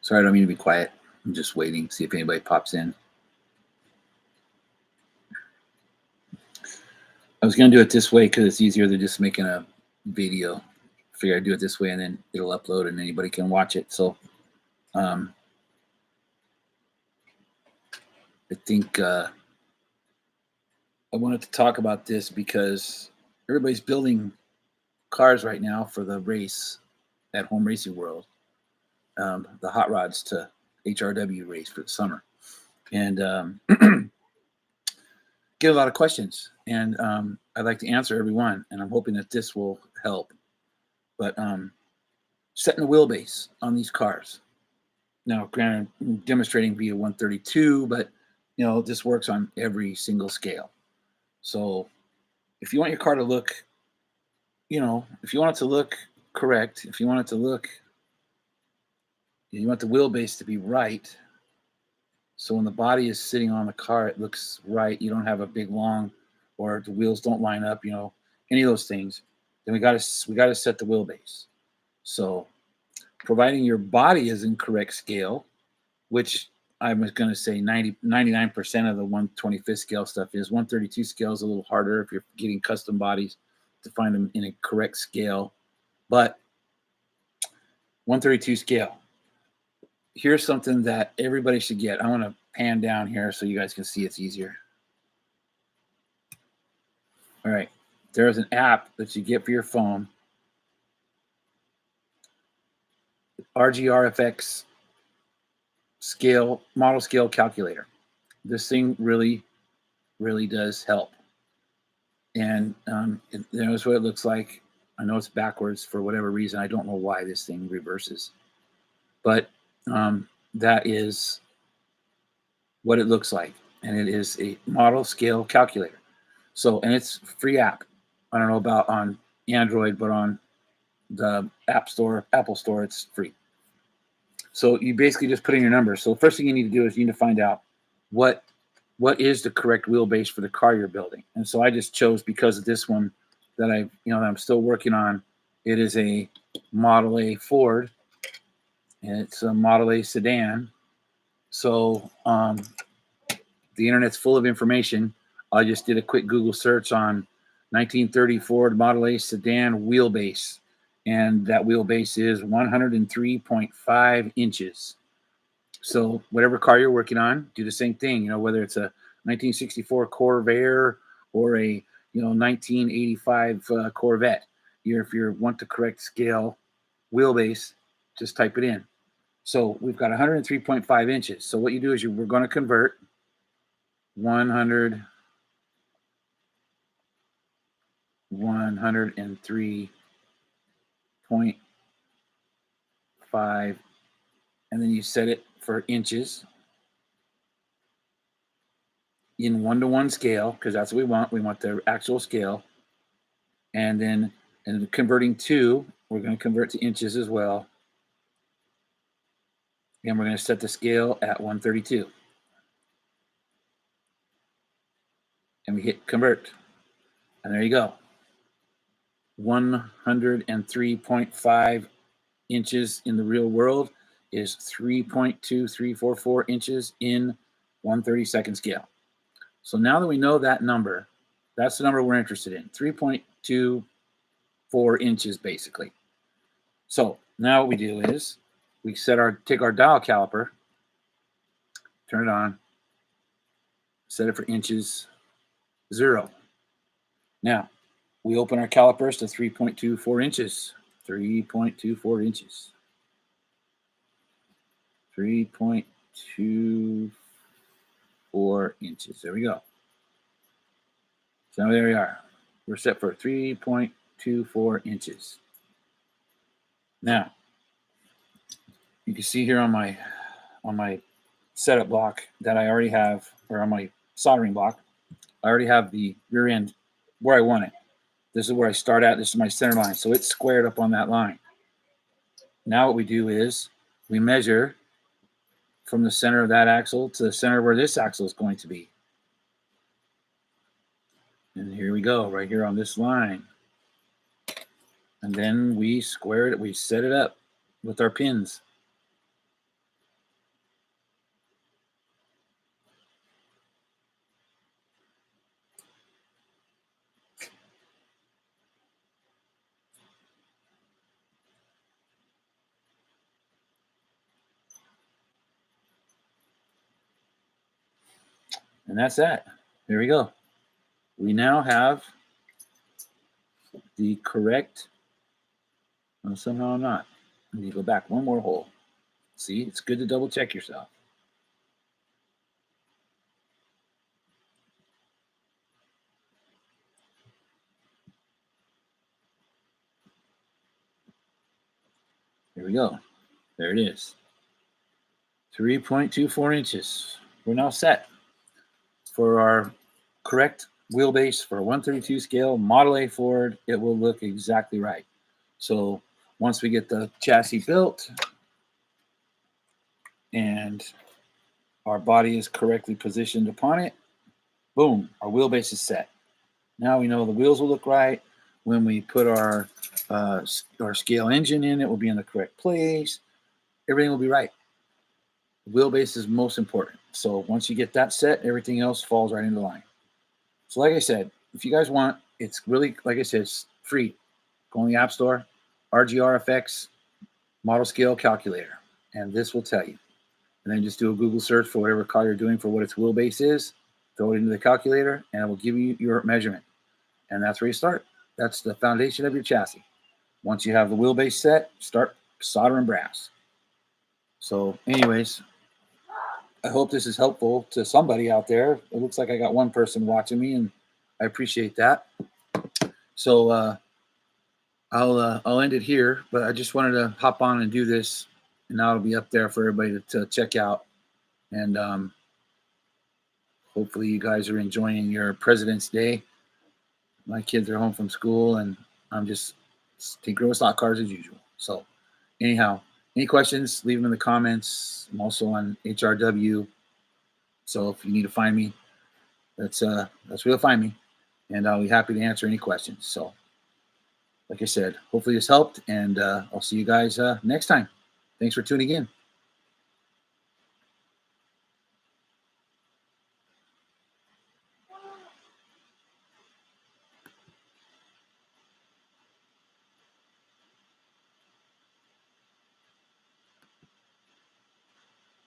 Sorry, I don't mean to be quiet. I'm just waiting, see if anybody pops in. I was going to do it this way because it's easier than just making a video. Figure I'd do it this way and then it'll upload and anybody can watch it. So I think I wanted to talk about this because everybody's building cars right now for the race at Home Racing World, the hot rods to HRW race for the summer. And get a lot of questions, and I'd like to answer every one, and I'm hoping that this will help. But setting a wheelbase on these cars. Now, granted, I'm demonstrating via 132, but this works on every single scale. So if you want your car to look, if you want it to look correct, if you want it to look, you want the wheelbase to be right. So when the body is sitting on the car, it looks right. You don't have a big long, or the wheels don't line up, any of those things. Then we got to set the wheelbase. So providing your body is in correct scale, which I was going to say 99% of the 125th scale stuff is. 132 scale is a little harder if you're getting custom bodies to find them in a correct scale. But 132 scale. Here's something that everybody should get. I want to pan down here so you guys can see it's easier. All right. There's an app that you get for your phone. RGRFX model scale calculator. This thing really, really does help. And there's what it looks like. I know it's backwards for whatever reason. I don't know why this thing reverses. But that is what it looks like. And it is a model scale calculator. So, and it's a free app. I don't know about on Android, but on the App Store, Apple Store, it's free. So you basically just put in your numbers. So the first thing you need to do is you need to find out what is the correct wheelbase for the car you're building. And so I just chose, because of this one that that I'm still working on, it is a Model A Ford, and it's a Model A sedan. So the internet's full of information. I just did a quick Google search on 1930 Ford Model A sedan wheelbase, and that wheelbase is 103.5 inches. So whatever car you're working on, do the same thing. Whether it's a 1964 Corvair or a 1985 Corvette. If you want the correct scale wheelbase, just type it in. So we've got 103.5 inches. So what you do is we're going to convert 103.5, and then you set it for inches in 1-to-1 scale, because that's what we want. We want the actual scale. And then converting to, we're going to convert to inches as well. And we're going to set the scale at 132. And we hit convert. And there you go. 103.5 inches in the real world is 3.2344 inches in 132nd scale. So now that we know that number, that's the number we're interested in, 3.24 inches basically. So now what we do is we take our dial caliper, turn it on, set it for inches 0. Now we open our calipers to 3.24 inches. 3.24 inches. 3.24 inches. There we go. So there we are. We're set for 3.24 inches. Now, you can see here on my setup block that I already have, or on my soldering block, I already have the rear end where I want it. This is where I start at. This is my center line. So it's squared up on that line. Now what we do is we measure from the center of that axle to the center where this axle is going to be. And here we go, right here on this line. And then we square it, we set it up with our pins. And that's that. There we go. We now have the correct, well, somehow I'm not. Let me go back one more hole. See, it's good to double check yourself. Here we go. There it is. 3.24 inches. We're now set for our correct wheelbase for a 132 scale Model A Ford. It will look exactly right. So once we get the chassis built and our body is correctly positioned upon it, boom, our wheelbase is set. Now we know the wheels will look right. When we put our scale engine in, it will be in the correct place. Everything will be right. The wheelbase is most important. So once you get that set, everything else falls right into line. So like I said, if you guys want, it's really, like I said, it's free. Go in the App Store, RGRFX model scale calculator, and this will tell you. And then just do a Google search for whatever car you're doing for what its wheelbase is, throw it into the calculator, and it will give you your measurement. And that's where you start. That's the foundation of your chassis. Once you have the wheelbase set, start soldering brass. So anyways, I hope this is helpful to somebody out there. It looks like I got one person watching me, and I appreciate that. So I'll end it here, but I just wanted to hop on and do this, and now it'll be up there for everybody to check out. And hopefully you guys are enjoying your President's Day. My kids are home from school, and I'm just tinkering stock cars as usual. So anyhow, any questions, leave them in the comments. I'm also on HRW. So if you need to find me, that's where you'll find me. And I'll be happy to answer any questions. So like I said, hopefully this helped, and I'll see you guys next time. Thanks for tuning in.